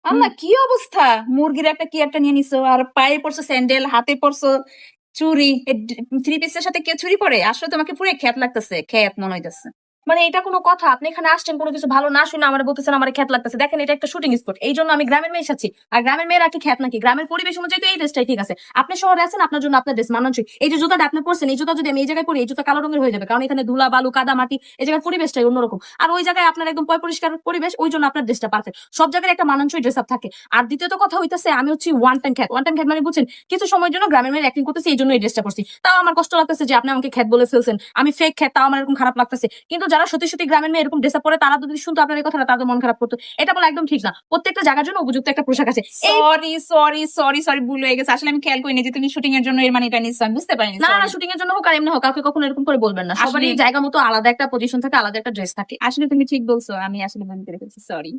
আল্লাহ কি অবস্থা, মুরগির একটা কি একটা নিয়ে নিছো, আর পায়ে পড়ছো স্যান্ডেল, হাতে পড়ছো চুরি। থ্রি পিসের সাথে কে চুরি পরে? আসলে তোমাকে পুরো খ্যাত লাগতেছে, খ্যাত মনে হইতেছে। মানে এটা কোনো কথা? আপনি এখানে আসছেন কোনো কিছু ভালো না শুনে আমার বলতেছেন আমার খ্যাত লাগতেছে। দেখেন এটা একটা শুটিং স্পট, এই জন্য আমি গ্রামের মেয়ে এসেছি। আর গ্রামের মেয়েরা কি খ্যাত নাকি? গ্রামের পরিবেশ অনুযায়ী তো এই ড্রেসটাই ঠিক আছে। আপনি শহরে আছেন, আপনার জন্য আপনার ড্রেস মানানসই। এই যে জুতাটা আপনি পরছেন, এই জুতা যদি আমি এই জায়গায় পরি, এই জুতা কালো রঙের হয়ে যাবে, কারণ এখানে ধুলা বালু কাদা মাটি, এই জায়গার পরিবেশটাই অন্যরকম। আর ওই জায়গায় আপনার একদম পরিষ্কার পরিবেশ, ওই জন্য আপনার ড্রেসটা পারফেক্ট। সব জায়গায় একটা মানানসই ড্রেস আপ থাকে। আর দ্বিতীয়ত কথা হইতেছে, আমি হচ্ছি ওয়ান টাইম খ্যাত। ওয়ান টাইম খ্যাত মানে বুঝছেন, কিছু সময়ের জন্য গ্রামের মেয়ের অ্যাক্টিং করতেছি, এই জন্য এই ড্রেসটা পরছি। তাও আমার কষ্ট লাগতেছে যে আপনি আমাকে খ্যাত বলে ফেলছেন, আমি ফেক খ্যাত, তাও আমার এরকম খারাপ লাগতেছে। কিন্তু যারা সত্যি সত্যি গ্রামের মেয়ে এরকম ড্রেস আপ পরে, তারা যদি শুনতো আপনার এই কথাটা, তাদের মন খারাপ করতো। এটা বলা একদম ঠিক না। প্রত্যেকটা জায়গার জন্য উপযুক্ত একটা পোশাক আছে। এই সরি সরি সরি সরি, ভুল হয়ে গেছে। আসলে আমি খেয়াল করিনি যে তুমি শুটিং এর জন্য এর মানে এটা নিচ্ছ, আমি বুঝতে পারিনি। না না, সরি। শুটিং এর জন্য হোক আর এমনি হোক, কাউকে কখনো এরকম করে বলবেন না। সবারই আসলে জায়গা মতো আলাদা একটা পজিশন থাকে, আলাদা একটা ড্রেস থাকে। আসলে তুমি ঠিক বলছো, আমি আসলে মনে করে ফেলছি, সরি।